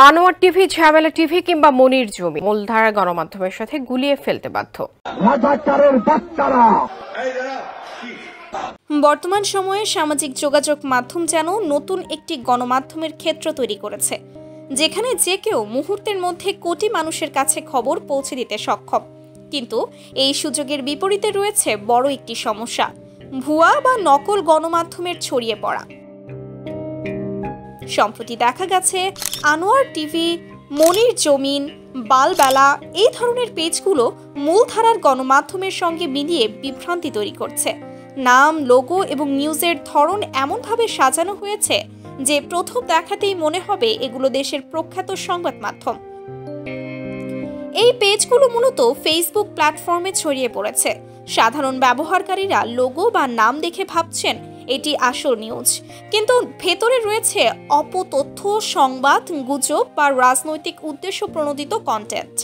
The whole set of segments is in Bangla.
আনোয়ার টিভি, ঝামেলা টিভি কিংবা মনির জমি মূলধারা গণমাধ্যমের সাথে গুলিয়ে ফেলতে বাধ্য। বর্তমান সময়ে সামাজিক যোগাযোগ মাধ্যম যেন নতুন একটি গণমাধ্যমের ক্ষেত্র তৈরি করেছে, যেখানে যে কেউ মুহূর্তের মধ্যে কোটি মানুষের কাছে খবর পৌঁছে দিতে সক্ষম। কিন্তু এই সুযোগের বিপরীতে রয়েছে বড় একটি সমস্যা: ভুয়া বা নকল গণমাধ্যমের ছড়িয়ে পড়া। সম্প্রতি দেখা গেছে আনোয়ার টিভি, মনির জমিন, বালবেলা এই ধরনের পেজগুলো মূলধারার গণমাধ্যমের সঙ্গে মিলিয়ে বিভ্রান্তি তৈরি করছে। নাম, লোগো এবং নিউজের ধরন এমনভাবে সাজানো হয়েছে যে প্রথম দেখাতেই মনে হবে এগুলো দেশের প্রখ্যাত সংবাদ মাধ্যম। এই পেজগুলো মূলত ফেসবুক প্ল্যাটফর্মে ছড়িয়ে পড়েছে। সাধারণ ব্যবহারকারীরা লোগো বা নাম দেখে ভাবছেন এটি আসল নিউজ, কিন্তু ভেতরে রয়েছে অপতথ্য, সংবাদ, গুজব বা রাজনৈতিক উদ্দেশ্য প্রণোদিত কন্টেন্ট।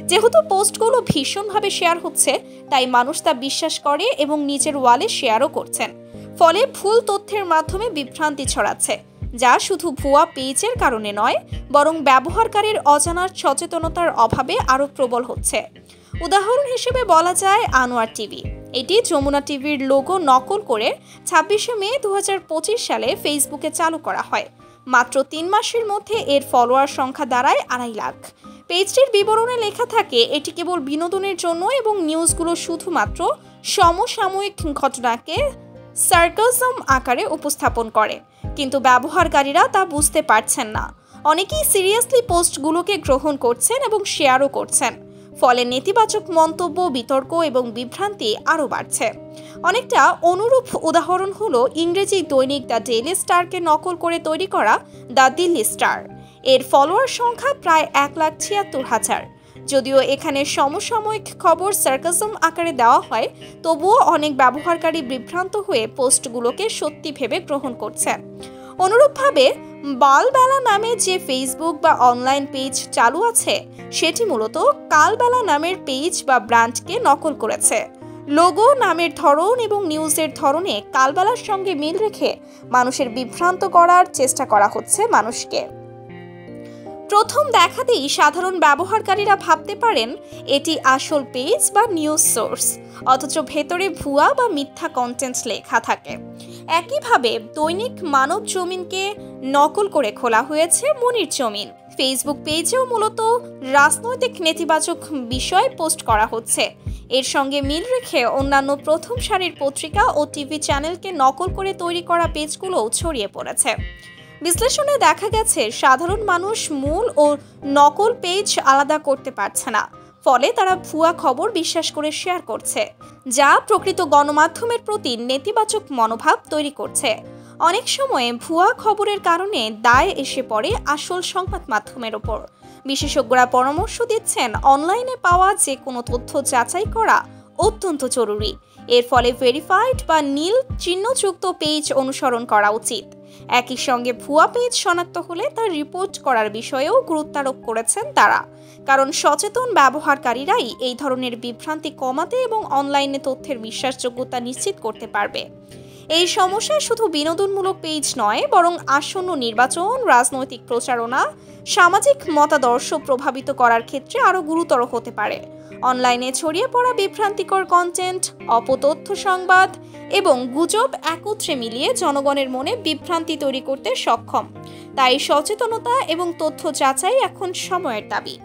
যেহেতু পোস্টগুলো ভীষণভাবে শেয়ার হচ্ছে, তাই মানুষ তা বিশ্বাস করে এবং নিজের ওয়ালে শেয়ারও করছেন। ফলে ভুল তথ্যের মাধ্যমে বিভ্রান্তি ছড়াচ্ছে, যা শুধু ভুয়া পেজের কারণে নয়, বরং ব্যবহারকারীর অজানার সচেতনতার অভাবে আরও প্রবল হচ্ছে। উদাহরণ হিসেবে বলা যায় আনোয়ার টিভি। এটি যমুনা টিভির লোগো নকল করে 26শে মে 2025 সালে ফেসবুকে চালু করা হয়। মাত্র 3 মাসের মধ্যে এর ফলোয়ার সংখ্যা দাঁড়ায় 2.5 লাখ। পেজটির বিবরণে লেখা থাকে এটি কেবল বিনোদনের জন্য এবং নিউজগুলো শুধুমাত্র সমসাময়িক ঘটনাকে সার্কাজম আকারে উপস্থাপন করে। কিন্তু ব্যবহারকারীরা তা বুঝতে পারছেন না। অনেকেই সিরিয়াসলি পোস্টগুলোকে গ্রহণ করছেন এবং শেয়ারও করছেন। ফলে নেতিবাচক মন্তব্য, বিতর্ক এবং বিভ্রান্তি আরও বাড়ছে। অনেকটা অনুরূপ উদাহরণ হলো ইংরেজি দৈনিক দ্য ডেইলি স্টারকে নকল করে তৈরি করা দ্য দিল্লি স্টার। এর ফলোয়ার সংখ্যা প্রায় 1,76,000। যদিও এখানে সমসাময়িক খবর সার্কাজম আকারে দেওয়া হয়, তবুও অনেক ব্যবহারকারী বিভ্রান্ত হয়ে পোস্টগুলোকে সত্যি ভেবে গ্রহণ করছেন। অনুরূপভাবে বালবেলা নামে যে ফেসবুক বা অনলাইন পেজ চালু আছে, সেটি মূলত কালবেলা নামের পেজ বা ব্র্যান্ডকে নকল করেছে। লোগো, নামের ধরন এবং নিউজের ধরনে কালবেলার সঙ্গে মিল রেখে মানুষের বিভ্রান্ত করার চেষ্টা করা হচ্ছে মানুষকে। প্রথম দেখাতেই সাধারণ ব্যবহারকারীরা ভাবতে পারেন এটি আসল পেজ বা নিউজ সোর্স, অথচ ভেতরে ভুয়া বা মিথ্যা কন্টেন্ট লেখা থাকে। একইভাবে দৈনিক মানব জমিনকে নকল করে খোলা হয়েছে মনির জমিন। ফেসবুক পেজেও মূলত রাজনৈতিক নেতিবাচক বিষয় পোস্ট করা হচ্ছে। এর সঙ্গে মিল রেখে অন্যান্য প্রথম সারির পত্রিকা ও টিভি চ্যানেলকে নকল করে তৈরি করা পেজগুলোও ছড়িয়ে পড়েছে। বিশ্লেষণে দেখা গেছে সাধারণ মানুষ মূল ও নকল পেজ আলাদা করতে পারছে না। ফলে তারা ভুয়া খবর বিশ্বাস করে শেয়ার করছে, যা প্রকৃত গণমাধ্যমের প্রতি নেতিবাচক মনোভাব তৈরি করছে। অনেক সময় ভুয়া খবরের কারণে দায় এসে পড়ে আসল সংবাদ মাধ্যমের ওপর। বিশেষজ্ঞরা পরামর্শ দিচ্ছেন অনলাইনে পাওয়া যে কোনো তথ্য যাচাই করা অত্যন্ত জরুরি। এর ফলে ভেরিফাইড বা নীল চিহ্নযুক্ত পেজ অনুসরণ করা উচিত। একই সঙ্গে ভুয়া পেজ শনাক্ত হলে তা রিপোর্ট করার বিষয়েও গুরুত্বারোপ করেছেন তারা, কারণ সচেতন ব্যবহারকারীরাই এই ধরনের বিভ্রান্তি কমাতে এবং অনলাইনে তথ্যের বিশ্বাসযোগ্যতা নিশ্চিত করতে পারবে। এই সমস্যা শুধু বিনোদনমূলক পেজ নয়, বরং আসন্ন নির্বাচন, রাজনৈতিক প্রচারণা, সামাজিক মতাদর্শ প্রভাবিত করার ক্ষেত্রে আরও গুরুতর হতে পারে। অনলাইনে ছড়িয়ে পড়া বিভ্রান্তিকর কন্টেন্ট, অপতথ্য সংবাদ এবং গুজব একত্রে মিলিয়ে জনগণের মনে বিভ্রান্তি তৈরি করতে সক্ষম। তাই সচেতনতা এবং তথ্য যাচাই এখন সময়ের দাবি।